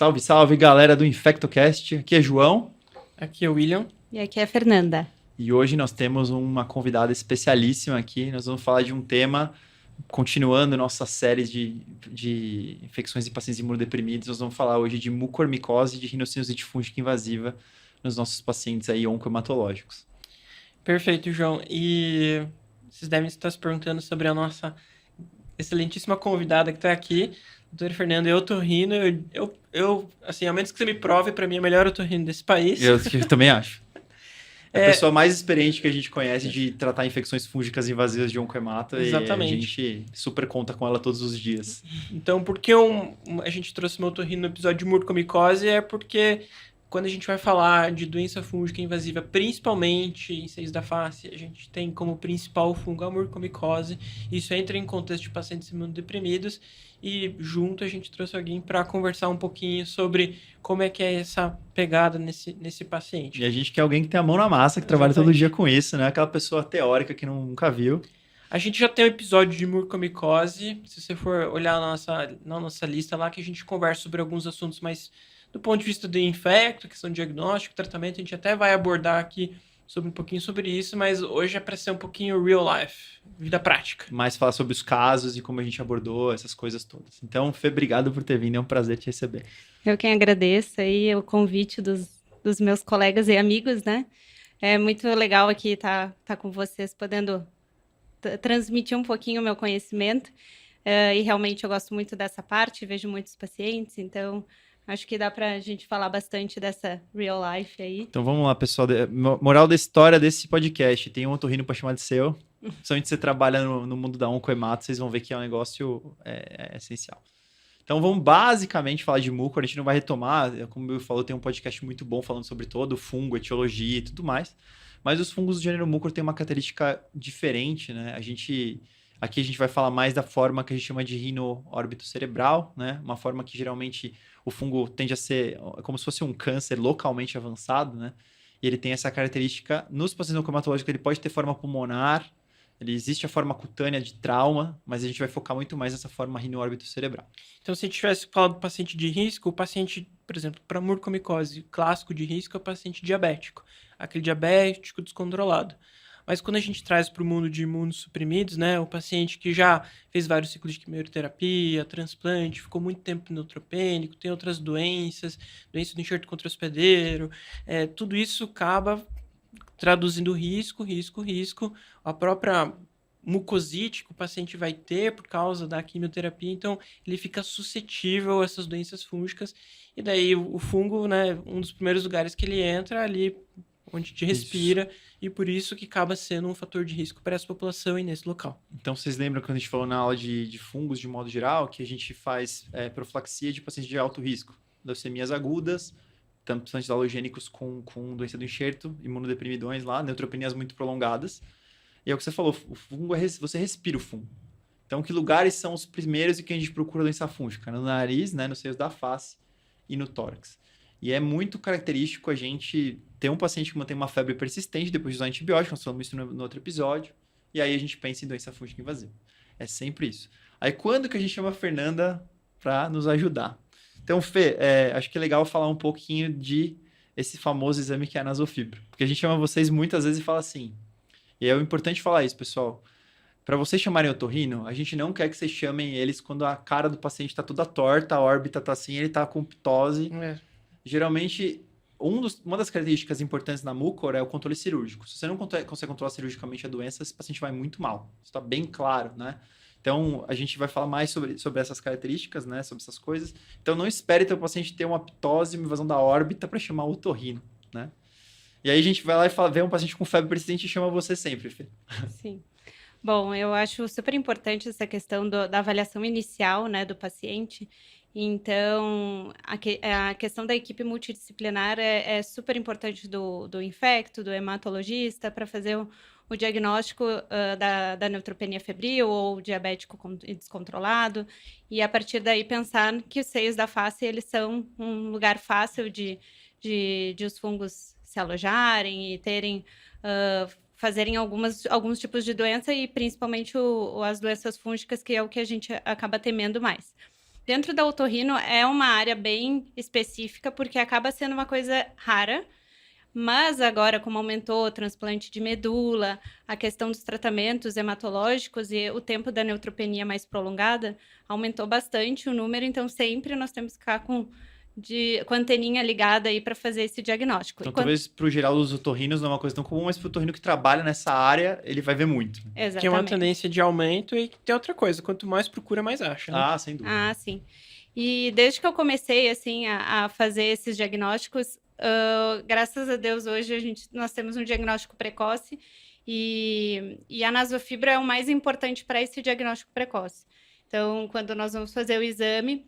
Salve, salve, galera do InfectoCast. Aqui é João. Aqui é o William. E aqui é a Fernanda. E hoje nós temos uma convidada especialíssima aqui. Nós vamos falar de um tema, continuando nossa série de infecções em pacientes imunodeprimidos. Nós vamos falar hoje de mucormicose e de rinocinusite fúngica invasiva nos nossos pacientes aí oncohematológicos. Perfeito, João. E vocês devem estar se perguntando sobre a nossa excelentíssima convidada que está aqui, doutora Fernanda. Eu tô rindo, assim, ao menos que você me prove, para mim é melhor eu tô rindo desse país. Eu também acho. É a pessoa mais experiente que a gente conhece de tratar infecções fúngicas invasivas de oncohemato. Exatamente. E a gente super conta com ela todos os dias. Então, por que a gente trouxe uma otorrino no episódio de mucormicose? É porque quando a gente vai falar de doença fúngica invasiva, principalmente em seios da face, a gente tem como principal fungo a mucormicose. Isso entra em contexto de pacientes imunodeprimidos. E junto a gente trouxe alguém para conversar um pouquinho sobre como é que é essa pegada nesse paciente. E a gente quer alguém que tem a mão na massa, que trabalha todo dia com isso, né? Aquela pessoa teórica que nunca viu. A gente já tem um episódio de mucormicose. Se você for olhar na nossa lista lá, que a gente conversa sobre alguns assuntos mais do ponto de vista do infecto, questão de diagnóstico, tratamento. A gente até vai abordar aqui um pouquinho sobre isso, mas hoje é para ser um pouquinho real life, vida prática. Mais falar sobre os casos e como a gente abordou essas coisas todas. Então, Fê, obrigado por ter vindo, é um prazer te receber. Eu quem agradeço aí o convite dos meus colegas e amigos, né? É muito legal aqui estar com vocês, podendo transmitir um pouquinho o meu conhecimento. E realmente eu gosto muito dessa parte, vejo muitos pacientes, então acho que dá pra gente falar bastante dessa real life aí. Então vamos lá, pessoal. Moral da história desse podcast. Tem um otorrino para chamar de seu. Principalmente se você trabalha no mundo da oncohemato, vocês vão ver que é um negócio essencial. Então vamos basicamente falar de mucor. A gente não vai retomar. Como eu falou, tem um podcast muito bom falando sobre todo o fungo, etiologia e tudo mais. Mas os fungos do gênero mucor têm uma característica diferente, né? Aqui a gente vai falar mais da forma que a gente chama de rino-órbito cerebral, né? Uma forma que geralmente o fungo tende a ser como se fosse um câncer localmente avançado, né? E ele tem essa característica nos pacientes oncohematológicos, ele pode ter forma pulmonar, existe a forma cutânea de trauma, mas a gente vai focar muito mais nessa forma rino-órbito cerebral. Então, se a gente tivesse falado do paciente de risco, o paciente, por exemplo, para mucormicose clássico de risco é o paciente diabético, aquele diabético descontrolado. Mas quando a gente traz para o mundo de imunossuprimidos, né, o paciente que já fez vários ciclos de quimioterapia, transplante, ficou muito tempo neutropênico, tem outras doenças, doença do enxerto contra hospedeiro, tudo isso acaba traduzindo risco. A própria mucosite que o paciente vai ter por causa da quimioterapia, então ele fica suscetível a essas doenças fúngicas. E daí o fungo, né, um dos primeiros lugares que ele entra ali onde a gente respira, e por isso que acaba sendo um fator de risco para essa população e nesse local. Então, vocês lembram quando a gente falou na aula de fungos, de modo geral, que a gente faz profilaxia de pacientes de alto risco, leucemias agudas, tanto pacientes halogênicos com doença do enxerto, imunodeprimidões lá, neutropenias muito prolongadas. E é o que você falou, o fungo você respira o fungo. Então, que lugares são os primeiros e que a gente procura doença fúngica? No nariz, né, nos seios da face e no tórax. E é muito característico a gente ter um paciente que mantém uma febre persistente depois de usar antibiótico, nós falamos isso no outro episódio, e aí a gente pensa em doença fúngica invasiva. É sempre isso. Aí quando que a gente chama a Fernanda para nos ajudar? Então, Fê, acho que é legal falar um pouquinho de esse famoso exame que é a nasofibra, porque a gente chama vocês muitas vezes e fala assim, e é importante falar isso, pessoal, para vocês chamarem otorrino, a gente não quer que vocês chamem eles quando a cara do paciente está toda torta, a órbita está assim, ele está com ptose. Geralmente, uma das características importantes na mucor é o controle cirúrgico. Se você não consegue controlar cirurgicamente a doença, esse paciente vai muito mal. Isso está bem claro, né? Então, a gente vai falar mais sobre essas características, né? Sobre essas coisas. Então, não espere ter o paciente ter uma ptose, uma invasão da órbita para chamar o otorrino, né? E aí, a gente vai lá e vê um paciente com febre persistente e chama você sempre, Fê. Sim. Bom, eu acho super importante essa questão da avaliação inicial, né, do paciente. Então, a questão da equipe multidisciplinar é super importante do infecto, do hematologista, para fazer o diagnóstico da neutropenia febril ou diabético descontrolado. E, a partir daí, pensar que os seios da face eles são um lugar fácil de os fungos se alojarem e terem... fazerem alguns tipos de doença e principalmente as doenças fúngicas, que é o que a gente acaba temendo mais. dentro da otorrino é uma área bem específica, porque acaba sendo uma coisa rara, mas agora, como aumentou o transplante de medula, a questão dos tratamentos hematológicos e o tempo da neutropenia mais prolongada, aumentou bastante o número, então sempre nós temos que ficar com a anteninha ligada aí para fazer esse diagnóstico. Então, talvez pro geral dos otorrinos não é uma coisa tão comum, mas pro otorrino que trabalha nessa área, ele vai ver muito. Exatamente. Que é uma tendência de aumento e tem outra coisa, quanto mais procura, mais acha, né? Ah, sem dúvida. Ah, sim. E desde que eu comecei, assim, a fazer esses diagnósticos, graças a Deus, hoje nós temos um diagnóstico precoce e a nasofibra é o mais importante para esse diagnóstico precoce. Então, quando nós vamos fazer o exame,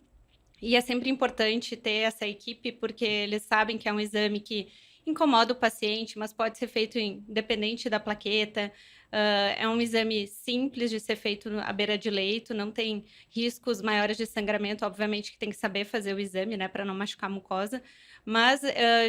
e é sempre importante ter essa equipe, porque eles sabem que é um exame que incomoda o paciente, mas pode ser feito independente da plaqueta. É um exame simples de ser feito à beira de leito, não tem riscos maiores de sangramento. Obviamente que tem que saber fazer o exame, né, para não machucar a mucosa. Mas,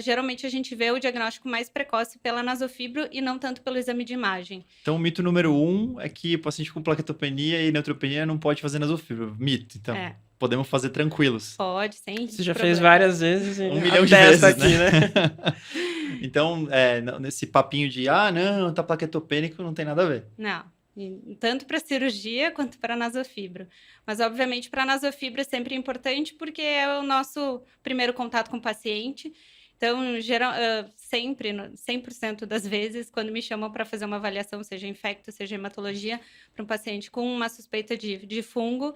geralmente, a gente vê o diagnóstico mais precoce pela nasofibro e não tanto pelo exame de imagem. Então, o mito número 1 é que o paciente com plaquetopenia e neutropenia não pode fazer nasofibra. Mito, então. Podemos fazer tranquilos. Pode, sem Você já problema. fez várias vezes e 1 milhão de vezes, aqui, né? Então, nesse papinho de, não, tá plaquetopênico, não tem nada a ver. Não, tanto para cirurgia quanto para nasofibro. Mas, obviamente, para nasofibro é sempre importante porque é o nosso primeiro contato com o paciente. Então, sempre, 100% das vezes, quando me chamam para fazer uma avaliação, seja infecto, seja hematologia, para um paciente com uma suspeita de fungo,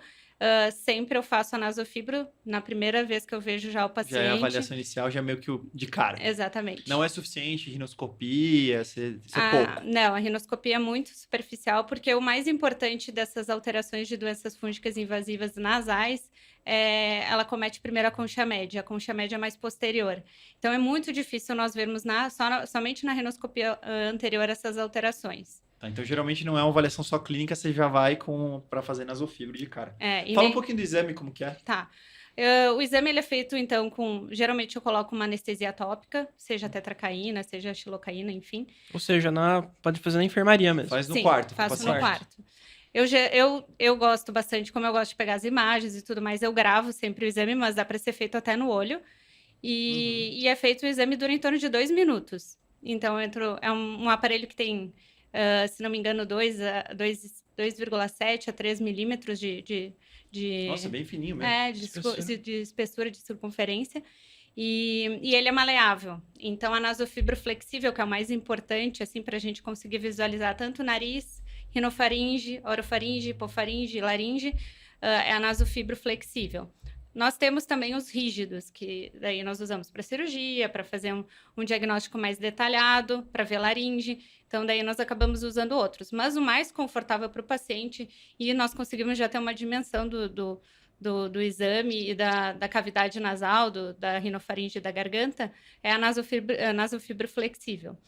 sempre eu faço a nasofibro na primeira vez que eu vejo já o paciente. Já é a avaliação inicial, já é meio que de cara. Exatamente. Não é suficiente rinoscopia, isso é pouco. Não, a rinoscopia é muito superficial, porque o mais importante dessas alterações de doenças fúngicas invasivas nasais ela comete primeiro a concha média. A concha média é mais posterior. Então, é muito difícil nós vermos somente na rinoscopia anterior essas alterações. Tá, então, geralmente, não é uma avaliação só clínica, você já vai para fazer nasofibro de cara. Fala um pouquinho do exame, como que é. Tá. O exame ele é feito, então, geralmente eu coloco uma anestesia tópica, seja tetracaína, seja xilocaína, enfim. Ou seja, pode fazer na enfermaria mesmo. Faz no quarto. Faço no quarto. Eu gosto bastante, como eu gosto de pegar as imagens e tudo mais, eu gravo sempre o exame, mas dá para ser feito até no olho. E é feito o exame dura em torno de 2 minutos. Então, é um aparelho que tem, se não me engano, 2,7 a 3 milímetros de... Nossa, bem fininho mesmo. De espessura de circunferência. E ele é maleável. Então, a nasofibra flexível, que é o mais importante, assim, para a gente conseguir visualizar tanto o nariz, rinofaringe, orofaringe, hipofaringe, laringe, é a nasofibra flexível. Nós temos também os rígidos, que daí nós usamos para cirurgia, para fazer um diagnóstico mais detalhado, para ver laringe. Então, daí nós acabamos usando outros. Mas o mais confortável para o paciente, e nós conseguimos já ter uma dimensão do exame e da cavidade nasal, da rinofaringe e da garganta, é a nasofibra flexível.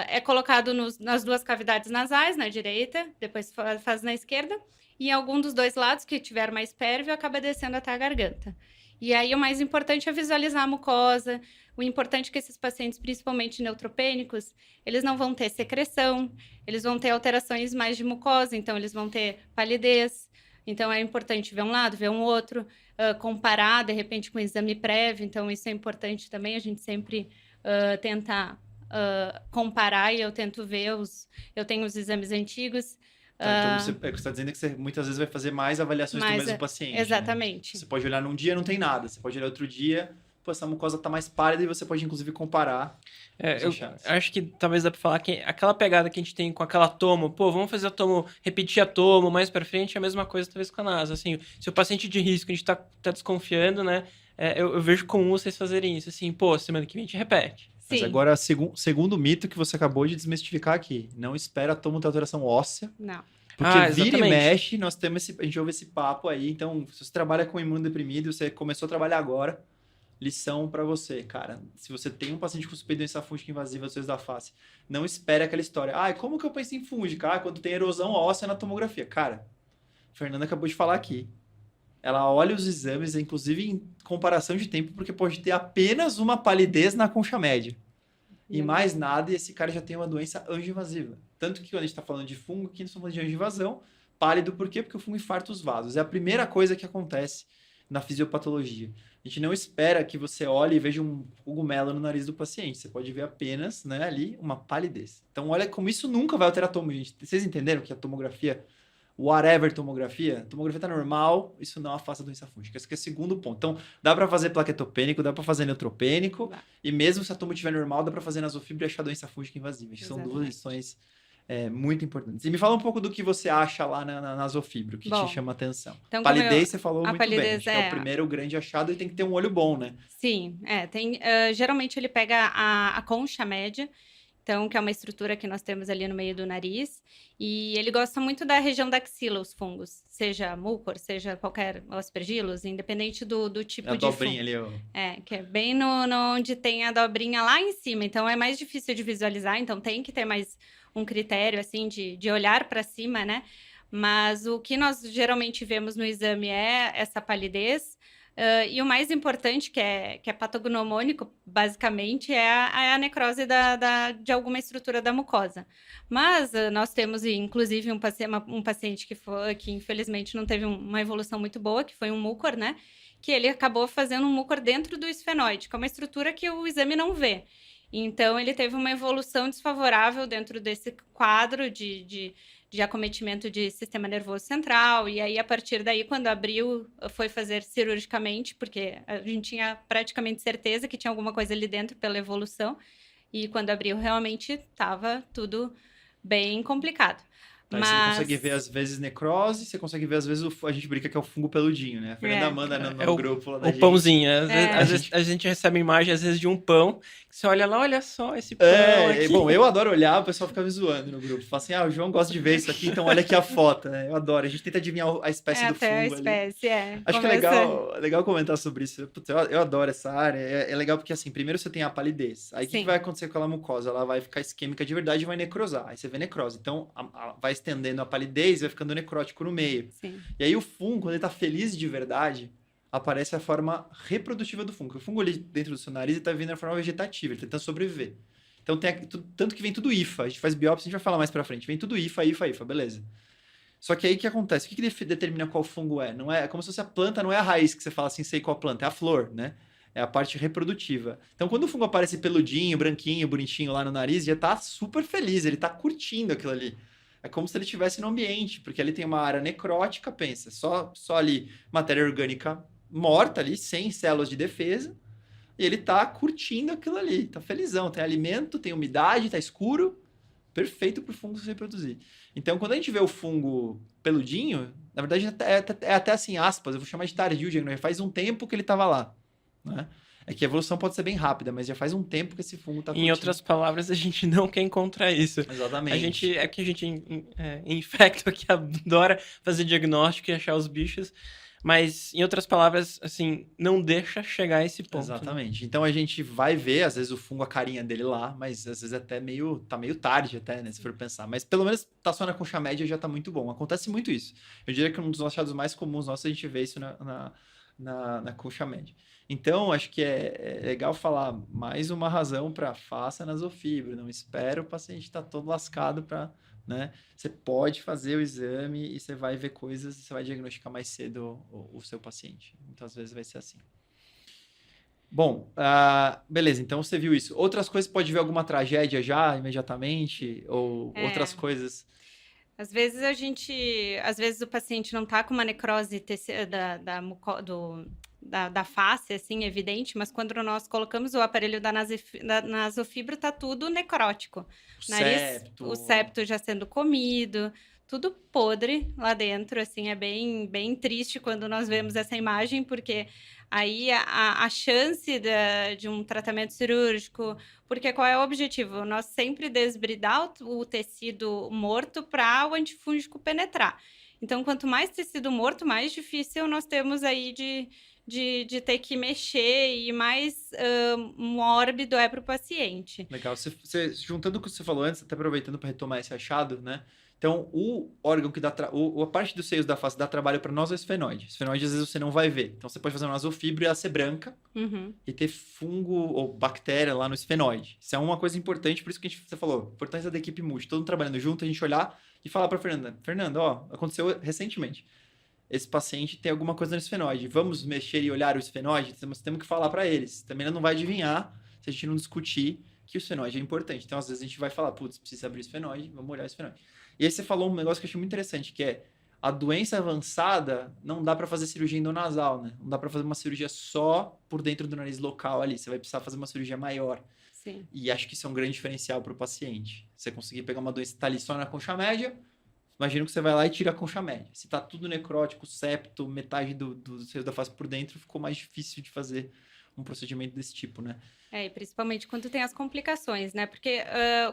É colocado nas 2 cavidades nasais, na direita, depois faz na esquerda, e em algum dos 2 lados, que tiver mais pérvio, acaba descendo até a garganta. E aí, o mais importante é visualizar a mucosa. O importante é que esses pacientes, principalmente neutropênicos, eles não vão ter secreção, eles vão ter alterações mais de mucosa, então eles vão ter palidez. Então, é importante ver um lado, ver um outro, comparar, de repente, com o exame prévio. Então, isso é importante também, a gente sempre tenta comparar, e eu tento ver eu tenho os exames antigos. Então, você está dizendo que você muitas vezes vai fazer mais avaliações do mesmo paciente. Exatamente. Né? Você pode olhar num dia, não tem nada. Você pode olhar outro dia, essa mucosa está mais pálida, e você pode, inclusive, comparar. Eu acho que talvez dá para falar que aquela pegada que a gente tem com aquela tomo, vamos fazer a tomo, repetir a tomo mais para frente, é a mesma coisa talvez com a NASA. Assim, se o paciente de risco, a gente tá desconfiando, né? Eu vejo comum vocês fazerem isso, assim, semana que vem a gente repete. Sim. Mas agora, segundo mito que você acabou de desmistificar aqui, não espera a tomo ter alteração óssea. Não. Porque vira e mexe, a gente ouve esse papo aí. Então, se você trabalha com imunodeprimido, você começou a trabalhar agora, lição para você, cara. Se você tem um paciente com suspeita de doença fúngica invasiva dos seios da face, não espere aquela história. Como que eu penso em fúngica? Quando tem erosão óssea na tomografia. Cara, a Fernanda acabou de falar aqui. Ela olha os exames, inclusive em comparação de tempo, porque pode ter apenas uma palidez na concha média. E mais nada, e esse cara já tem uma doença angioinvasiva. Tanto que quando a gente está falando de fungo, aqui nós estamos falando de angioinvasão. Pálido por quê? Porque o fungo infarta os vasos. É a primeira coisa que acontece na fisiopatologia. A gente não espera que você olhe e veja um cogumelo no nariz do paciente. Você pode ver apenas, né, ali uma palidez. Então, olha como isso nunca vai alterar a tomo, gente. Vocês entenderam que a tomografia, whatever tomografia, a tomografia tá normal, isso não afasta a doença fúngica. Esse aqui é o segundo ponto. Então, dá para fazer plaquetopênico, dá para fazer neutropênico, e mesmo se a tomo estiver normal, dá para fazer nasofibra e achar doença fúngica invasiva. São duas lições muito importantes. E me fala um pouco do que você acha lá na nasofibra, o que te chama a atenção. Então, Palidez, você falou muito bem. palidez Acho que é o primeiro grande achado e tem que ter um olho bom, né? Sim, geralmente ele pega a concha média, então, que é uma estrutura que nós temos ali no meio do nariz, e ele gosta muito da região da axila, os fungos, seja mucor, seja qualquer aspergillus, independente do tipo de dobrinha fungo. ali, Que é bem onde tem a dobrinha lá em cima, então é mais difícil de visualizar, então tem que ter mais um critério, assim, de olhar para cima, né? Mas o que nós geralmente vemos no exame é essa palidez, e o mais importante, que é patognomônico, basicamente, é a necrose de alguma estrutura da mucosa. Mas nós temos, inclusive, um paciente que infelizmente não teve uma evolução muito boa, que foi um mucor, né? Que ele acabou fazendo um mucor dentro do esfenóide, que é uma estrutura que o exame não vê. Então, ele teve uma evolução desfavorável dentro desse quadro de acometimento de sistema nervoso central, e aí, a partir daí, quando abriu, foi fazer cirurgicamente, porque a gente tinha praticamente certeza que tinha alguma coisa ali dentro pela evolução, e quando abriu, realmente estava tudo bem complicado. Aí você consegue ver, às vezes, necrose, você consegue ver, às vezes, a gente brinca que é o fungo peludinho, né? A Fernanda manda no grupo lá da gente. O pãozinho. Às vezes a gente recebe imagem, às vezes, de um pão, que você olha lá, olha só esse pão aqui. Bom, eu adoro olhar, o pessoal fica me zoando no grupo. Fala assim, o João gosta de ver isso aqui, então olha aqui a foto, né? Eu adoro. A gente tenta adivinhar a espécie do fungo a espécie, ali. Acho que é legal comentar sobre isso. Putz, eu adoro essa área. É legal porque, assim, primeiro você tem a palidez. Aí, o que vai acontecer com aquela mucosa? Ela vai ficar isquêmica de verdade e vai necrosar. Aí você vê necrose. Então, vai estendendo a palidez, vai ficando necrótico no meio. Sim. E aí o fungo, quando ele tá feliz de verdade, aparece a forma reprodutiva do fungo. O fungo ali dentro do seu nariz, ele tá vivendo na forma vegetativa, ele tá tentando sobreviver. Então tanto que vem tudo IFA, a gente faz biópsia, a gente vai falar mais pra frente, vem tudo IFA, beleza. Só que aí o que acontece? O que determina qual fungo é? Não é como se fosse a planta, não é a raiz que você fala assim, sei qual planta, é a flor, né? É a parte reprodutiva. Então, quando o fungo aparece peludinho, branquinho, bonitinho lá no nariz, já tá super feliz, ele tá curtindo aquilo ali. É como se ele estivesse no ambiente, porque ali tem uma área necrótica, pensa, só ali matéria orgânica morta ali, sem células de defesa, e ele tá curtindo aquilo ali, tá felizão, tem alimento, tem umidade, tá escuro, perfeito pro fungo se reproduzir. Então, quando a gente vê o fungo peludinho, na verdade é até assim, aspas, eu vou chamar de tardio, já faz um tempo que ele tava lá, né? É que a evolução pode ser bem rápida, mas já faz um tempo que esse fungo tá curtindo. Em outras palavras, a gente não quer encontrar isso. Exatamente. A gente infecta que adora fazer diagnóstico e achar os bichos, mas, em outras palavras, assim, não deixa chegar a esse ponto. Exatamente. Né? Então, a gente vai ver, às vezes, o fungo, a carinha dele lá, mas às vezes até tá meio tarde até, né, se for pensar. Mas, pelo menos, tá só na concha média já tá muito bom. Acontece muito isso. Eu diria que um dos achados mais comuns nossos, a gente vê isso na concha média. Então, acho que é legal falar mais uma razão para faça nasofibra. Não espera o paciente estar todo lascado para, né? Você pode fazer o exame e você vai ver coisas, você vai diagnosticar mais cedo o seu paciente. Muitas vezes vai ser assim. Bom, beleza, então você viu isso. Outras coisas, pode ver alguma tragédia já, imediatamente? Ou outras coisas... Às vezes o paciente não está com uma necrose da face, assim, evidente, mas quando nós colocamos o aparelho da nasofibra, tá tudo necrótico. O septo já sendo comido, tudo podre lá dentro, assim, é bem, bem triste quando nós vemos essa imagem, porque aí a chance de um tratamento cirúrgico, porque qual é o objetivo? Nós sempre desbridar o tecido morto para o antifúngico penetrar. Então, quanto mais tecido morto, mais difícil nós temos aí de ter que mexer e mais mórbido é para o paciente. Legal. Você, juntando o que você falou antes, até aproveitando para retomar esse achado, né? Então, o órgão que dá... a parte dos seios da face dá trabalho para nós é o esfenóide. Esfenóide, às vezes, você não vai ver. Então, você pode fazer uma nasofibra e ela ser branca e ter fungo ou bactéria lá no esfenóide. Isso é uma coisa importante, por isso que você falou, importância da equipe multi. Todo mundo trabalhando junto, a gente olhar e falar para Fernanda, ó, aconteceu recentemente. esse paciente tem alguma coisa no esfenoide. Vamos mexer e olhar o esfenoide? Temos que falar para eles. Também ele não vai adivinhar se a gente não discutir que o esfenoide é importante. Então, às vezes, a gente vai falar, putz, precisa abrir o esfenoide, vamos olhar o esfenoide. E aí você falou um negócio que eu achei muito interessante, que é a doença avançada, não dá para fazer cirurgia endonasal, né? Não dá para fazer uma cirurgia só por dentro do nariz local ali. Você vai precisar fazer uma cirurgia maior. Sim. E acho que isso é um grande diferencial para o paciente. Você conseguir pegar uma doença que está ali só na concha média, imagina que você vai lá e tira a concha média. Se tá tudo necrótico, septo, metade do seio da face por dentro, ficou mais difícil de fazer um procedimento desse tipo, né? E principalmente quando tem as complicações, né? Porque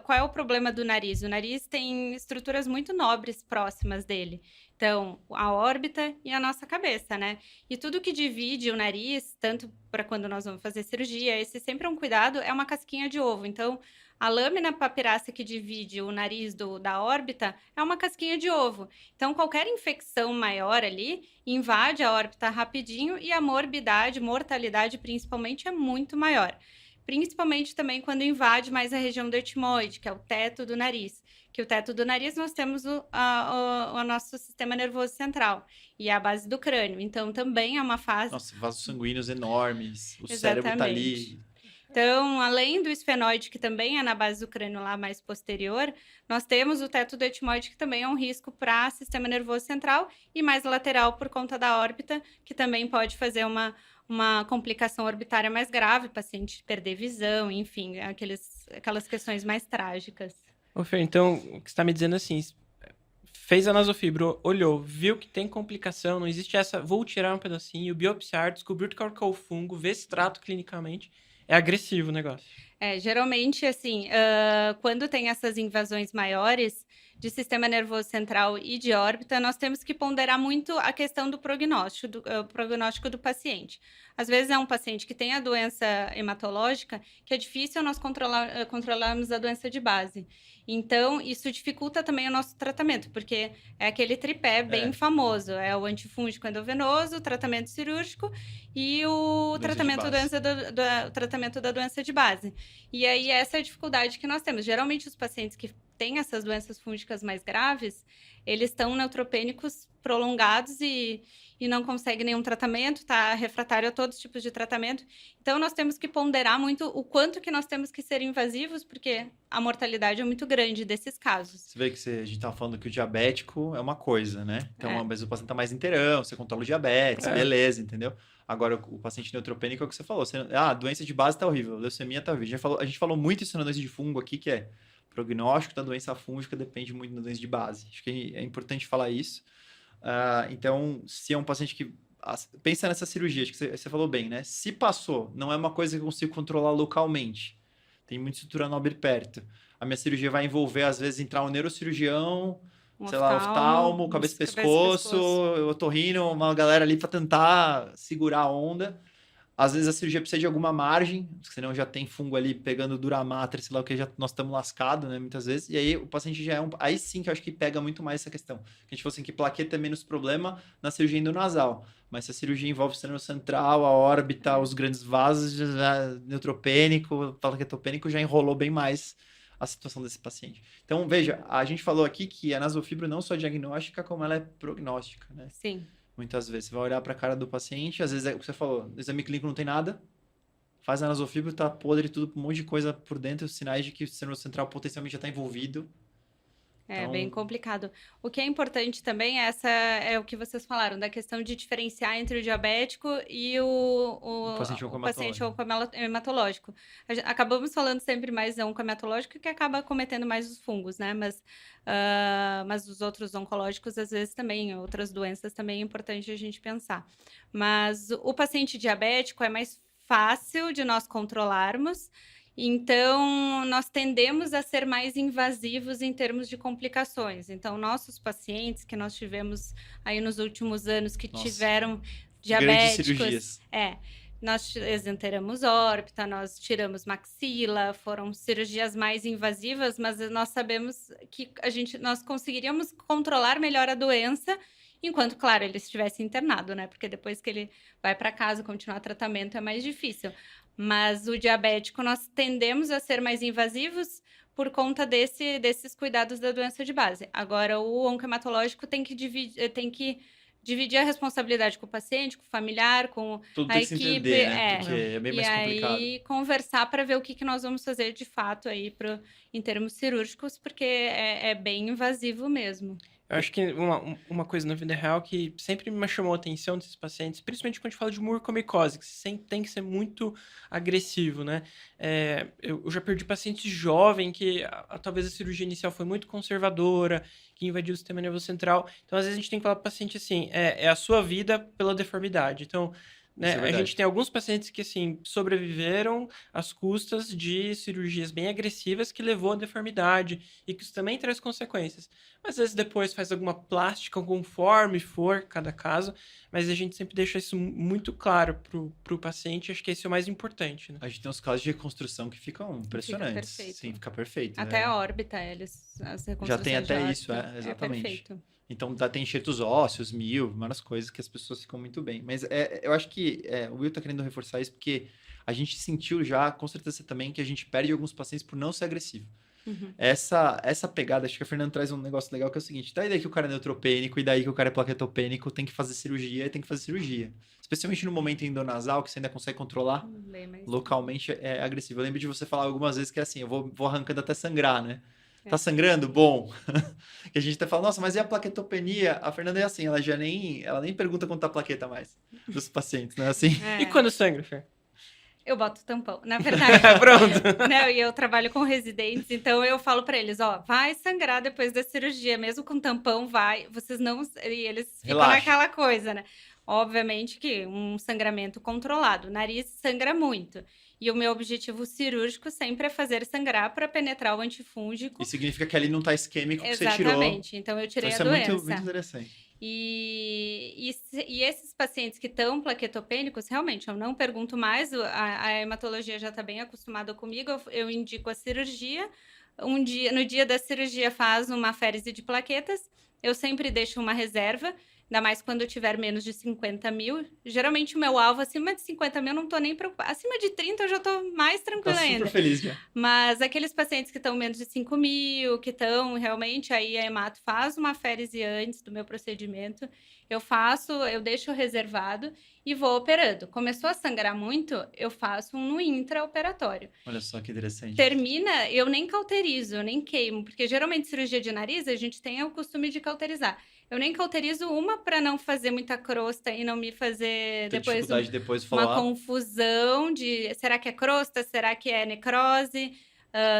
qual é o problema do nariz? O nariz tem estruturas muito nobres próximas dele. Então, a órbita e a nossa cabeça, né? E tudo que divide o nariz, tanto para quando nós vamos fazer cirurgia, esse sempre é um cuidado, é uma casquinha de ovo. Então, a lâmina papirácea que divide o nariz da órbita é uma casquinha de ovo. Então, qualquer infecção maior ali invade a órbita rapidinho e a morbidade, mortalidade principalmente, é muito maior. Principalmente também quando invade mais a região do etimoide, que é o teto do nariz. Que o teto do nariz nós temos o nosso sistema nervoso central e é a base do crânio. Então, também é uma fase... Nossa, vasos sanguíneos enormes, o Exatamente. cérebro tá ali. Então, além do esfenoide, que também é na base do crânio lá mais posterior, nós temos o teto do etimoide, que também é um risco para o sistema nervoso central e mais lateral por conta da órbita, que também pode fazer uma complicação orbitária mais grave, paciente perder visão, enfim, aquelas questões mais trágicas. Ô, Fer, então, o que você está me dizendo assim, fez a nasofibro, olhou, viu que tem complicação, não existe essa, vou tirar um pedacinho, biopsiar, descobrir qual que é o fungo, ver se trato clinicamente, é agressivo o negócio. Geralmente, assim, quando tem essas invasões maiores de sistema nervoso central e de órbita, nós temos que ponderar muito a questão do prognóstico do paciente. Às vezes é um paciente que tem a doença hematológica, que é difícil nós controlarmos a doença de base. Então, isso dificulta também o nosso tratamento, porque é aquele tripé bem famoso. É o antifúngico endovenoso, o tratamento cirúrgico e o tratamento da doença de base. E aí, essa é a dificuldade que nós temos. Geralmente, os pacientes que têm essas doenças fúngicas mais graves, eles estão neutropênicos prolongados e não conseguem nenhum tratamento, está refratário a todos os tipos de tratamento. Então, nós temos que ponderar muito o quanto que nós temos que ser invasivos, porque a mortalidade é muito grande desses casos. Você vê que a gente estava falando que o diabético é uma coisa, né? Então, às vezes o paciente está mais inteirão, você controla o diabetes, beleza, entendeu? Agora, o paciente neutropênico é o que você falou. A doença de base está horrível, a leucemia está horrível. A gente falou muito isso na doença de fungo aqui, que é prognóstico da doença fúngica depende muito da doença de base. Acho que é importante falar isso. Então, se é um paciente que... Pensa nessa cirurgia, acho que você falou bem, né? Se passou, não é uma coisa que eu consigo controlar localmente. Tem muita estrutura nobre perto. A minha cirurgia vai envolver, às vezes, entrar um neurocirurgião, oftalmo, cabeça e pescoço, otorrino, uma galera ali para tentar segurar a onda. Às vezes a cirurgia precisa de alguma margem, senão já tem fungo ali pegando Duramater, sei lá o que, nós estamos lascados, né, muitas vezes. E aí o paciente já é aí sim que eu acho que pega muito mais essa questão. A gente falou assim que plaqueta é menos problema na cirurgia endonasal, mas se a cirurgia envolve o cérebro central, a órbita, os grandes vasos, neutropênico, plaquetopênico, já enrolou bem mais a situação desse paciente. Então, veja, a gente falou aqui que a nasofibro não só é diagnóstica, como ela é prognóstica, né? Sim. Muitas vezes você vai olhar para a cara do paciente, às vezes é o que você falou, no exame clínico não tem nada, faz a nasofibro, tá podre, tudo, um monte de coisa por dentro, sinais de que o sistema central potencialmente já está envolvido. Então... bem complicado. O que é importante também é o que vocês falaram, da questão de diferenciar entre o diabético e o paciente oncohematológico. Acabamos falando sempre mais oncohematológico, que acaba cometendo mais os fungos, né? Mas os outros oncológicos, às vezes, também, outras doenças também é importante a gente pensar. Mas o paciente diabético é mais fácil de nós controlarmos. Então, nós tendemos a ser mais invasivos em termos de complicações. Então, nossos pacientes que nós tivemos aí nos últimos anos que tiveram diabéticos... Nós exenteramos órbita, nós tiramos maxila, foram cirurgias mais invasivas, mas nós sabemos que nós conseguiríamos controlar melhor a doença enquanto, claro, ele estivesse internado, né? Porque depois que ele vai para casa continuar tratamento é mais difícil. Mas o diabético, nós tendemos a ser mais invasivos por conta desses cuidados da doença de base. Agora, o oncohematológico tem que dividir a responsabilidade com o paciente, com o familiar, com Tudo a tem que se equipe, entender, né? Porque é bem e mais complicado. aí conversar para ver o que nós vamos fazer de fato aí em termos cirúrgicos, porque é bem invasivo mesmo. Eu acho que uma coisa na vida real que sempre me chamou a atenção desses pacientes, principalmente quando a gente fala de mucormicose, que tem que ser muito agressivo, né? Eu já perdi pacientes jovens que talvez a cirurgia inicial foi muito conservadora, que invadiu o sistema nervoso central. Então, às vezes, a gente tem que falar para o paciente assim, é a sua vida pela deformidade. Então, né, Isso é a verdade. gente tem alguns pacientes que, assim, sobreviveram às custas de cirurgias bem agressivas que levou à deformidade e que isso também traz consequências. Mas, às vezes, depois faz alguma plástica, conforme for cada caso, mas a gente sempre deixa isso muito claro pro paciente, acho que esse é o mais importante, né? A gente tem uns casos de reconstrução que ficam impressionantes. perfeito. Sim, fica perfeito. Até né? a órbita, as reconstruções Já tem até de isso, órbita. exatamente. Perfeito. Então, tem enxertos ósseos, várias coisas que as pessoas ficam muito bem. Mas eu acho que o Will tá querendo reforçar isso porque a gente sentiu já, com certeza também, que a gente perde alguns pacientes por não ser agressivo. Uhum. Essa pegada, acho que a Fernanda traz um negócio legal que é o seguinte: daí que o cara é neutropênico e daí que o cara é plaquetopênico, tem que fazer cirurgia e tem que fazer cirurgia. Especialmente no momento endonasal, que você ainda consegue controlar Bem mais localmente, é agressivo. Eu lembro de você falar algumas vezes que é assim, eu vou arrancando até sangrar, né? Tá É. sangrando? Bom. Que a gente até fala, nossa, mas e a plaquetopenia? A Fernanda é assim, ela nem pergunta quanto tá a plaqueta mais dos pacientes, né? Assim. É. E quando sangra, Fer? Eu boto tampão. Na verdade, Pronto. não, e eu trabalho com residentes, então eu falo para eles, ó, vai sangrar depois da cirurgia, mesmo com tampão, vai. Vocês não... E eles ficam Relaxa. naquela coisa, né? Obviamente que um sangramento controlado. O nariz sangra muito. E o meu objetivo cirúrgico sempre é fazer sangrar para penetrar o antifúngico. E significa que ali não tá isquêmico que você tirou. Exatamente. Então, eu tirei Então, isso a é doença. muito interessante. E esses pacientes que estão plaquetopênicos, realmente, eu não pergunto mais, a hematologia já está bem acostumada comigo, eu indico a cirurgia. No dia da cirurgia faz uma férise de plaquetas, eu sempre deixo uma reserva, ainda mais quando eu tiver menos de 50 mil. Geralmente o meu alvo acima de 50 mil eu não estou nem preocupada. Acima de 30 eu já estou mais tranquila Tá super ainda. feliz já. Mas aqueles pacientes que estão menos de 5 mil, que estão realmente, aí a hemato faz uma férise antes do meu procedimento, eu deixo reservado e vou operando. Começou a sangrar muito, eu faço um no intraoperatório. Olha só que interessante. Termina, eu nem cauterizo, eu nem queimo, porque geralmente cirurgia de nariz a gente tem o costume de cauterizar. Eu nem cauterizo uma para não fazer muita crosta e não me fazer Tem depois dificuldade depois de uma falar. confusão de será que é crosta, será que é necrose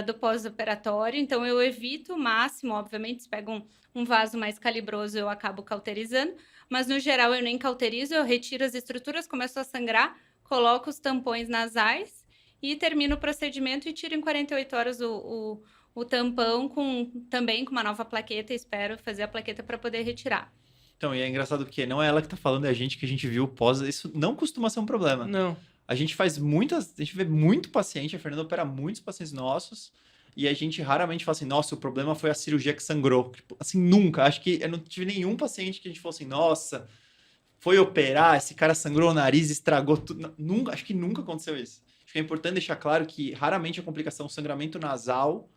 do pós-operatório. Então eu evito o máximo, obviamente, se pega um vaso mais calibroso eu acabo cauterizando, mas no geral eu nem cauterizo, eu retiro as estruturas, começo a sangrar, coloco os tampões nasais e termino o procedimento e tiro em 48 horas o tampão também com uma nova plaqueta, espero fazer a plaqueta para poder retirar. Então, e é engraçado porque não é ela que tá falando, é a gente que a gente viu pós. Isso não costuma ser um problema. Não. A gente vê muito paciente, a Fernanda opera muitos pacientes nossos, e a gente raramente fala assim, nossa, o problema foi a cirurgia que sangrou. Tipo, assim, nunca. Acho que eu não tive nenhum paciente que a gente falou assim, nossa, foi operar, esse cara sangrou o nariz, estragou tudo. Nunca, acho que nunca aconteceu isso. Acho que é importante deixar claro que raramente a complicação sangramento nasal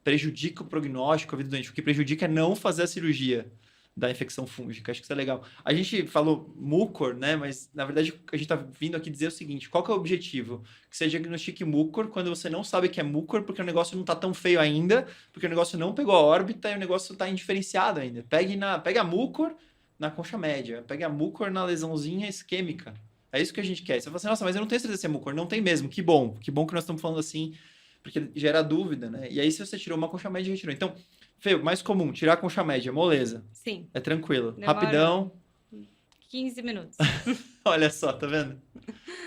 prejudica o prognóstico, a vida do doente. O que prejudica é não fazer a cirurgia da infecção fúngica. Acho que isso é legal. A gente falou mucor, né? Mas, na verdade, a gente tá vindo aqui dizer o seguinte, qual que é o objetivo? Que você diagnostique mucor quando você não sabe que é mucor, porque o negócio não tá tão feio ainda, porque o negócio não pegou a órbita e o negócio tá indiferenciado ainda. Pega a mucor na concha média, pega a mucor na lesãozinha isquêmica. É isso que a gente quer. Você fala assim, nossa, mas eu não tenho certeza se é mucor. Não tem mesmo, que bom que nós estamos falando assim, porque gera dúvida, né? E aí, se você tirou uma concha média, retirou. Então, Fê, mais comum, tirar a concha média, moleza. Sim. É tranquilo. Demora Rapidão. 15 minutos. Olha só, tá vendo?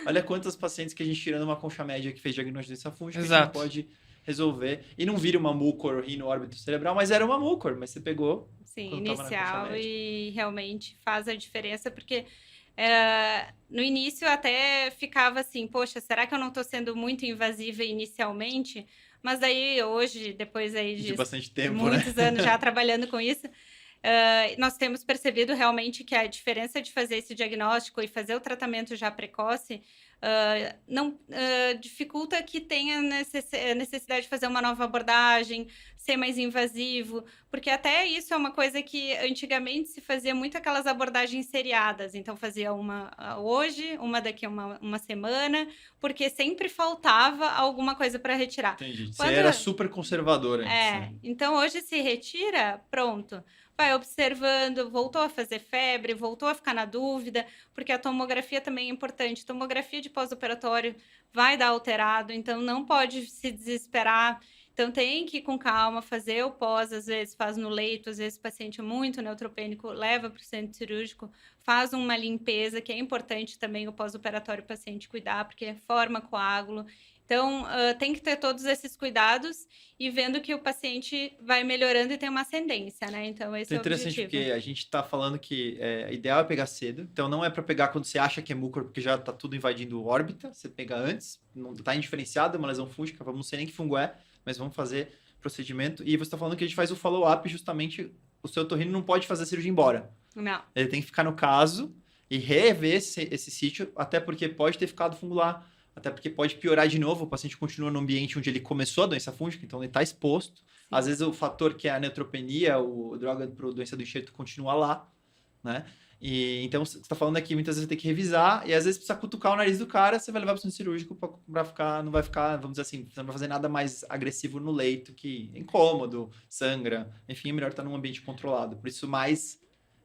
Olha quantos pacientes que a gente tirando uma concha média que fez diagnóstico de doença fúngica, a gente Exato. pode resolver. E não vira uma mucor no órbito cerebral, mas era uma mucor, mas você pegou. Sim, Quando tava na inicial concha média. e realmente faz a diferença, porque no início até ficava assim, poxa, será que eu não estou sendo muito invasiva inicialmente? Mas daí hoje, depois aí De de bastante tempo, muitos né? anos já trabalhando com isso, nós temos percebido realmente que a diferença de fazer esse diagnóstico e fazer o tratamento já precoce não dificulta que tenha necessidade de fazer uma nova abordagem, ser mais invasivo, porque até isso é uma coisa que antigamente se fazia muito aquelas abordagens seriadas, então fazia uma hoje, uma daqui a uma semana, porque sempre faltava alguma coisa para retirar. Entendi. Você Quando... era super conservador antes, né? Então hoje se retira, pronto. Vai observando, voltou a fazer febre, voltou a ficar na dúvida, porque a tomografia também é importante. Tomografia de pós-operatório vai dar alterado, então não pode se desesperar. Então, tem que ir com calma, fazer o pós, às vezes faz no leito, às vezes o paciente é muito neutropênico, leva para o centro cirúrgico, faz uma limpeza, que é importante também o pós-operatório o paciente cuidar, porque forma coágulo. Então, tem que ter todos esses cuidados e vendo que o paciente vai melhorando e tem uma ascendência, né? Então, esse é o interessante objetivo. porque a gente está falando que o ideal é pegar cedo, então não é para pegar quando você acha que é mucor, porque já está tudo invadindo órbita, você pega antes, não está indiferenciado, é uma lesão fúngica, não sei nem que fungo é, mas vamos fazer procedimento. E você está falando que a gente faz o follow-up, justamente o seu otorrino não pode fazer a cirurgia embora. Não. Ele tem que ficar no caso e rever esse sítio, até porque pode ter ficado fungo lá, até porque pode piorar de novo, o paciente continua no ambiente onde ele começou a doença fúngica, então ele está exposto. Sim. Às vezes o fator que é a neutropenia, o droga para a doença do enxerto continua lá, né? E, então, você está falando aqui, muitas vezes tem que revisar, e às vezes precisa cutucar o nariz do cara, você vai levar para o centro cirúrgico para ficar, não vai ficar, vamos dizer assim, você não vai fazer nada mais agressivo no leito, que é incômodo, sangra, enfim, é melhor estar num ambiente controlado. Por isso, mais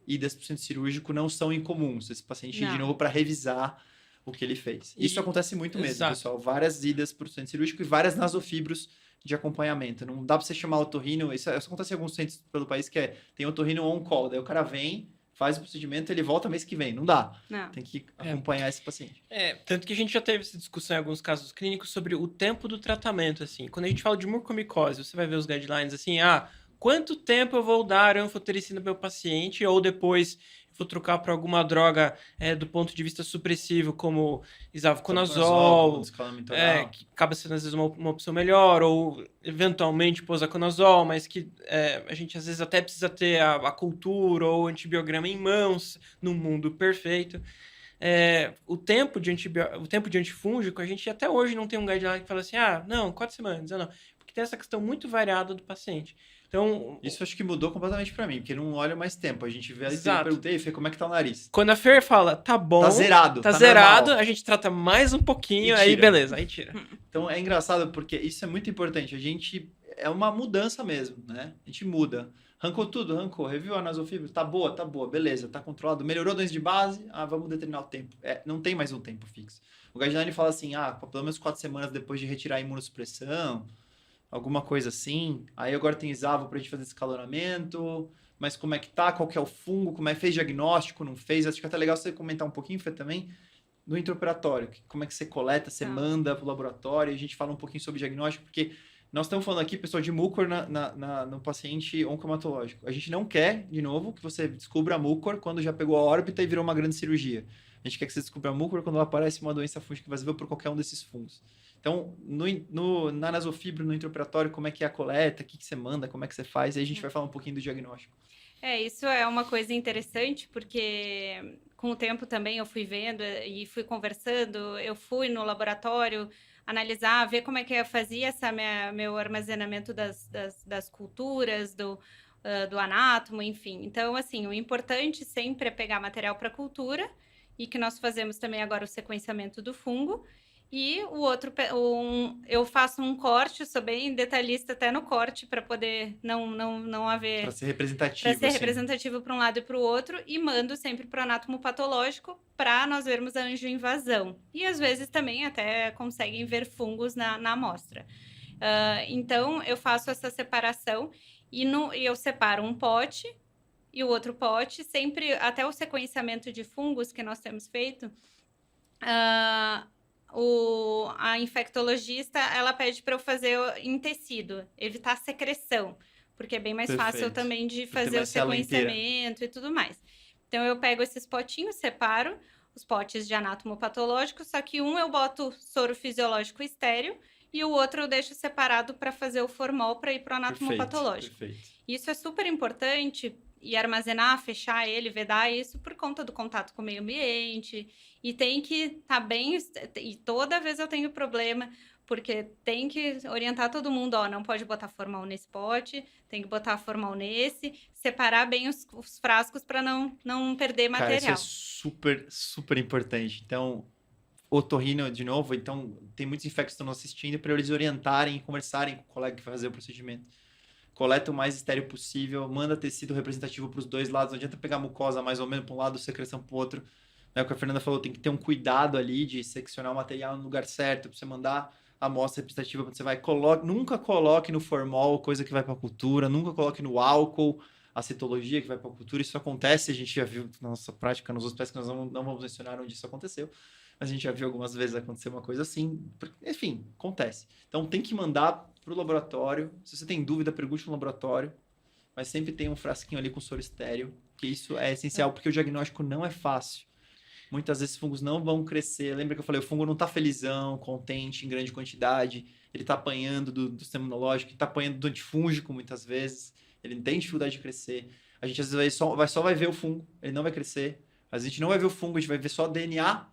idas para o centro cirúrgico não são incomuns, esse paciente ir de novo para revisar o que ele fez. Isso acontece muito mesmo, exato, pessoal, várias idas para o centro cirúrgico e várias nasofibros de acompanhamento. Não dá para você chamar otorrino, isso acontece em alguns centros pelo país que tem otorrino on-call, daí o cara vem, faz o procedimento, ele volta mês que vem. Não dá. Não. Tem que acompanhar esse paciente. Tanto que a gente já teve essa discussão em alguns casos clínicos sobre o tempo do tratamento, assim. Quando a gente fala de mucormicose, você vai ver os guidelines assim, quanto tempo eu vou dar anfotericina para o meu paciente, ou depois vou trocar para alguma droga do ponto de vista supressivo, como isavuconazol, que acaba sendo às vezes uma opção melhor, ou eventualmente posaconazol, mas que a gente às vezes até precisa ter a cultura ou antibiograma em mãos, num mundo perfeito. O tempo de antifúngico, a gente até hoje não tem um guideline que fala assim, 4 semanas, não. Porque tem essa questão muito variada do paciente. Então, isso acho que mudou completamente pra mim, porque não olha mais tempo. A gente vê ali, eu perguntei, Fê, como é que tá o nariz? Quando a Fer fala, tá bom, tá zerado, tá zerado, a gente trata mais um pouquinho, aí beleza, aí tira. Então é engraçado, porque isso é muito importante. A gente, é uma mudança mesmo, né? A gente muda. Arrancou tudo, reviu a nasofibra, tá boa, beleza, tá controlado. Melhorou a doença de base, vamos determinar o tempo. Não tem mais um tempo fixo. O guideline fala assim, pelo menos 4 semanas depois de retirar a imunossupressão, alguma coisa assim. Aí agora tem Isavo pra gente fazer escalonamento, mas como é que tá, qual que é o fungo, como é que fez diagnóstico, não fez. Acho que é até legal você comentar um pouquinho, Fê, também, no intraoperatório. Como é que você coleta, você manda pro laboratório, a gente fala um pouquinho sobre diagnóstico, porque nós estamos falando aqui, pessoal, de mucor no paciente oncomatológico. A gente não quer, de novo, que você descubra mucor quando já pegou a órbita e virou uma grande cirurgia. A gente quer que você descubra mucor quando aparece uma doença fúngica invasiva por qualquer um desses fungos. Então, na nasofibro, no intraoperatório, como é que é a coleta, o que você manda, como é que você faz, aí a gente vai falar um pouquinho do diagnóstico. Isso é uma coisa interessante, porque com o tempo também eu fui vendo e fui conversando, eu fui no laboratório analisar, ver como é que eu fazia meu armazenamento das culturas, do anátomo, enfim. Então, assim, o importante sempre é pegar material para cultura, e que nós fazemos também agora o sequenciamento do fungo. E o outro, eu faço um corte, sou bem detalhista até no corte, para poder não haver... Para ser representativo. Para ser representativo para um lado e para o outro, e mando sempre para o anátomo patológico, para nós vermos a angioinvasão. E às vezes também até conseguem ver fungos na amostra. Então, eu faço essa separação, e eu separo um pote e o outro pote, sempre, até o sequenciamento de fungos que nós temos feito... a infectologista, ela pede para eu fazer em tecido, evitar secreção, porque é bem mais fácil também de fazer o sequenciamento e tudo mais. Então, eu pego esses potinhos, separo os potes de anátomo patológico, só que um eu boto soro fisiológico estéreo e o outro eu deixo separado para fazer o formol para ir para o anátomo patológico. Isso é super importante, e armazenar, fechar ele, vedar isso por conta do contato com o meio ambiente. E tem que estar bem... E toda vez eu tenho problema, porque tem que orientar todo mundo, ó, não pode botar formal nesse pote, tem que botar formal nesse, separar bem os frascos para não perder Cara, isso é material. super, super importante. Então, otorrino, de novo, então tem muitos infectos que estão nos assistindo para eles orientarem e conversarem com o colega que vai fazer o procedimento. Coleta o mais estéril possível, manda tecido representativo para os dois lados, não adianta pegar mucosa mais ou menos para um lado, secreção para o outro. É o que a Fernanda falou, tem que ter um cuidado ali de seccionar o material no lugar certo, para você mandar a amostra representativa quando você vai. Nunca coloque no formol coisa que vai para a cultura, nunca coloque no álcool a citologia que vai para a cultura. Isso acontece, a gente já viu na nossa prática nos hospitais, que nós não vamos mencionar onde isso aconteceu, mas a gente já viu algumas vezes acontecer uma coisa assim. Enfim, acontece. Então tem que mandar para o laboratório. Se você tem dúvida, pergunte no laboratório. Mas sempre tem um frasquinho ali com soro estéreo, que isso é essencial, porque o diagnóstico não é fácil. Muitas vezes fungos não vão crescer. Lembra que eu falei, o fungo não está felizão, contente, em grande quantidade. Ele está apanhando do sistema imunológico, está apanhando do antifúngico muitas vezes. Ele tem dificuldade de crescer. A gente às vezes só vai ver o fungo, ele não vai crescer. A gente não vai ver o fungo, a gente vai ver só o DNA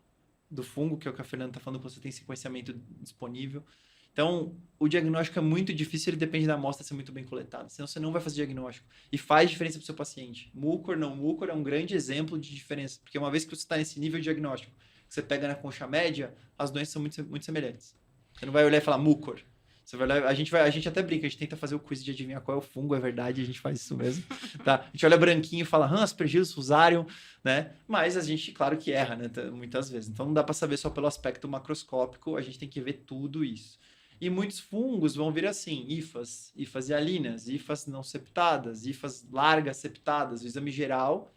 do fungo, que é o que a Fernanda está falando, que você tem sequenciamento disponível. Então, o diagnóstico é muito difícil, ele depende da amostra ser muito bem coletada, senão você não vai fazer diagnóstico. E faz diferença para o seu paciente. Mucor, não mucor, é um grande exemplo de diferença, porque uma vez que você está nesse nível de diagnóstico, que você pega na concha média, as doenças são muito, muito semelhantes. Você não vai olhar e falar mucor. Você vai olhar, a gente até brinca, a gente tenta fazer o quiz de adivinhar qual é o fungo, é verdade, a gente faz isso mesmo. Tá? A gente olha branquinho e fala, Aspergillus fusarium, né? Mas a gente, claro que erra, né? Muitas vezes. Então não dá para saber só pelo aspecto macroscópico, a gente tem que ver tudo isso. E muitos fungos vão vir assim, hifas hialinas, hifas não septadas, hifas largas septadas. O exame geral,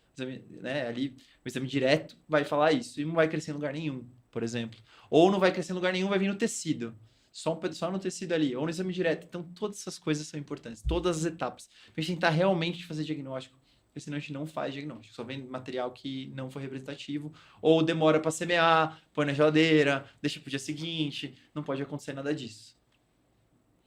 né, ali, o exame direto vai falar isso. E não vai crescer em lugar nenhum, por exemplo. Ou não vai crescer em lugar nenhum, vai vir no tecido. Só no tecido ali, ou no exame direto. Então, todas essas coisas são importantes. Todas as etapas. Pra gente tentar realmente fazer diagnóstico. Porque senão a gente não faz diagnóstico. Só vem material que não foi representativo. Ou demora para semear, põe na geladeira, deixa pro dia seguinte. Não pode acontecer nada disso.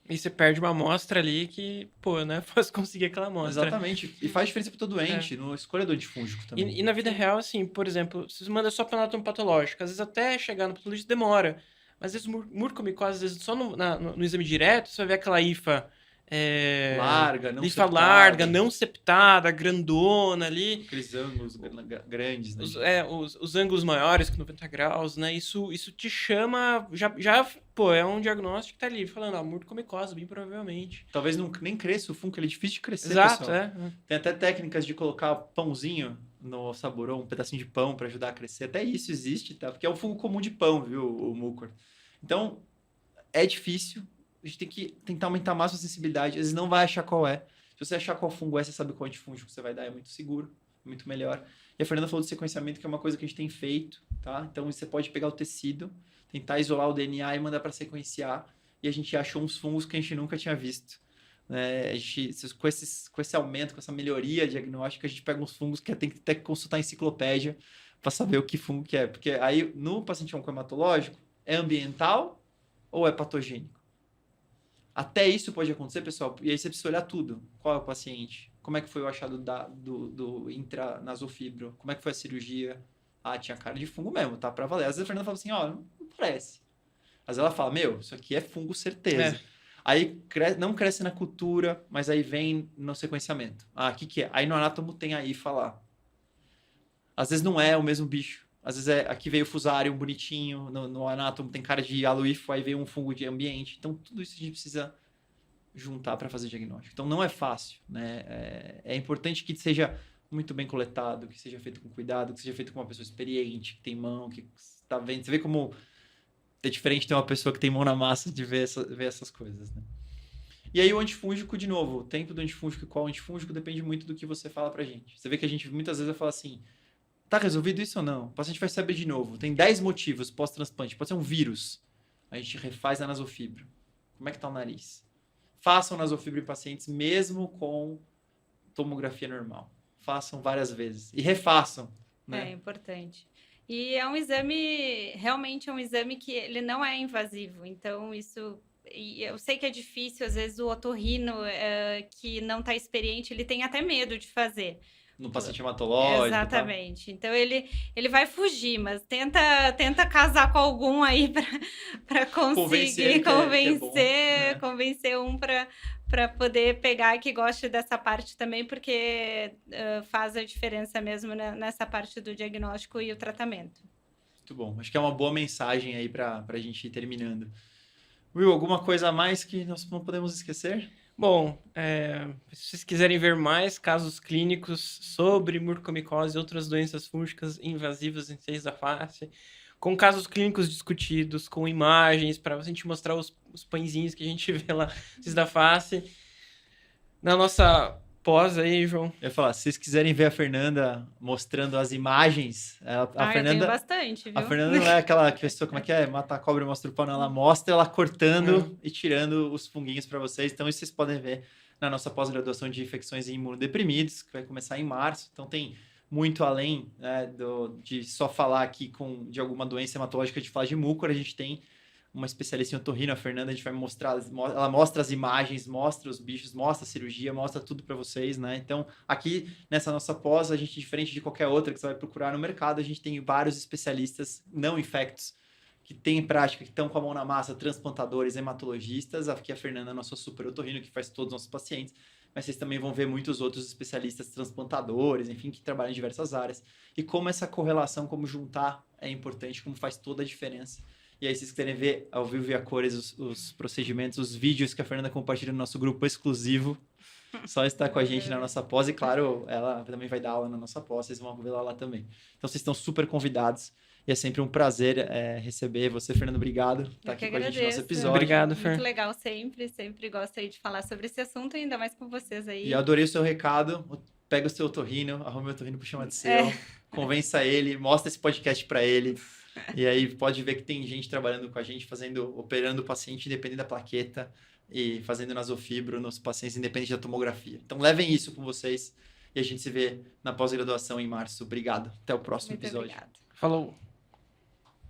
E você perde uma amostra ali que, pô, não é fácil conseguir aquela amostra. Exatamente. E faz diferença para todo doente, na escolha do antifúngico também. E na vida real, assim, por exemplo, você manda só para anátomo patológico, às vezes até chegar no patologista demora. Mas às vezes mucormicose, às vezes só no exame direto, você vai ver aquela hifa larga, não hifa septada. larga, não septada, grandona ali. Aqueles ângulos grandes, né? Os ângulos maiores que 90 graus, né? Isso te chama, pô, é um diagnóstico que tá ali, falando, mucormicose, bem provavelmente. Talvez nem cresça o fungo, ele é difícil de crescer, exato, pessoal. Tem até técnicas de colocar pãozinho no saburão, um pedacinho de pão para ajudar a crescer. Até isso existe, tá? Porque é um fungo comum de pão, viu, o mucor. Então, é difícil. A gente tem que tentar aumentar mais a sensibilidade. Às vezes não vai achar qual é. Se você achar qual fungo é, você sabe qual antifúngico que você vai dar. É muito seguro, muito melhor. E a Fernanda falou do sequenciamento, que é uma coisa que a gente tem feito, tá? Então, você pode pegar o tecido, tentar isolar o DNA e mandar para sequenciar. E a gente achou uns fungos que a gente nunca tinha visto. A gente, com esse aumento, com essa melhoria diagnóstica, a gente pega uns fungos que tem que até consultar a enciclopédia para saber o que fungo que é. Porque aí, no paciente oncohematológico, é ambiental ou é patogênico? Até isso pode acontecer, pessoal. E aí você precisa olhar tudo. Qual é o paciente? Como é que foi o achado do intranasofibro? Como é que foi a cirurgia? Tinha cara de fungo mesmo, tá? Pra valer. Às vezes a Fernanda fala assim, não parece. Às vezes ela fala, isso aqui é fungo, certeza. Aí não cresce na cultura, mas aí vem no sequenciamento. O que é? Aí no anátomo tem a hifa lá. Às vezes não é o mesmo bicho. Às vezes aqui veio o fusarium bonitinho, no anátomo tem cara de aloífo, aí veio um fungo de ambiente. Então, tudo isso a gente precisa juntar para fazer diagnóstico. Então, não é fácil, né? É importante que seja muito bem coletado, que seja feito com cuidado, que seja feito com uma pessoa experiente, que tem mão, que está vendo. Você vê como é diferente ter uma pessoa que tem mão na massa de ver essas coisas, né? E aí o antifúngico, de novo, o tempo do antifúngico e qual antifúngico depende muito do que você fala pra gente. Você vê que a gente muitas vezes vai falar assim, tá resolvido isso ou não? O paciente vai saber de novo. Tem 10 motivos pós-transplante. Pode ser um vírus. A gente refaz a nasofibra. Como é que tá o nariz? Façam nasofibra em pacientes mesmo com tomografia normal. Façam várias vezes. E refaçam. Né? É importante. E é um exame, realmente é um exame que ele não é invasivo. Então, isso... E eu sei que é difícil, às vezes o otorrino que não está experiente, ele tem até medo de fazer. no paciente hematológico e tal. Exatamente. Então ele vai fugir, mas tenta casar com algum aí para Convencer conseguir ele que é bom, né? convencer um para poder pegar que goste dessa parte também, porque faz a diferença mesmo nessa parte do diagnóstico e o tratamento. Muito bom. Acho que é uma boa mensagem aí para a gente ir terminando. Will, alguma coisa a mais que nós não podemos esquecer? Bom, se vocês quiserem ver mais casos clínicos sobre mucormicose e outras doenças fúngicas invasivas em seios da face, com casos clínicos discutidos, com imagens, para a gente mostrar os pãezinhos que a gente vê lá em seios da face, na nossa pós aí, João. Eu ia falar, se vocês quiserem ver a Fernanda mostrando as imagens, a Eu Fernanda... tenho bastante, viu? A Fernanda não é aquela pessoa, como é que é? Mata a cobra e mostra o pau, não. Ela mostra ela cortando e tirando os funguinhos para vocês. Então, isso vocês podem ver na nossa pós-graduação de infecções em imunodeprimidos, que vai começar em março. Então, tem muito além, né, de só falar aqui de alguma doença hematológica, de falar de mucor. A gente tem uma especialista em otorrino, a Fernanda, a gente vai mostrar, ela mostra as imagens, mostra os bichos, mostra a cirurgia, mostra tudo para vocês, né? Então, aqui nessa nossa pós, a gente, diferente de qualquer outra que você vai procurar no mercado, a gente tem vários especialistas não infectos que têm prática, que estão com a mão na massa, transplantadores, hematologistas. Aqui a Fernanda é nossa super otorrino, que faz todos os nossos pacientes, mas vocês também vão ver muitos outros especialistas transplantadores, enfim, que trabalham em diversas áreas. E como essa correlação, como juntar é importante, como faz toda a diferença. E aí, se vocês quiserem ver ao vivo e a cores os procedimentos, os vídeos que a Fernanda compartilha no nosso grupo exclusivo, só estar com a gente na nossa pós. E, claro, ela também vai dar aula na nossa pós, vocês vão ver lá também. Então, vocês estão super convidados. E é sempre um prazer receber você, Fernando. Obrigado por estar aqui com a gente no nosso episódio. Obrigado, Fer. Muito legal sempre gosto aí de falar sobre esse assunto, ainda mais com vocês aí. E adorei o seu recado. Pega o seu otorrino, arrume o otorrino pro chama de seu, convença ele, mostra esse podcast para ele. E aí pode ver que tem gente trabalhando com a gente, operando o paciente independente da plaqueta e fazendo nasofibro nos pacientes independente da tomografia. Então levem isso com vocês e a gente se vê na pós-graduação em março. Obrigado. Até o próximo episódio. Obrigada. Falou.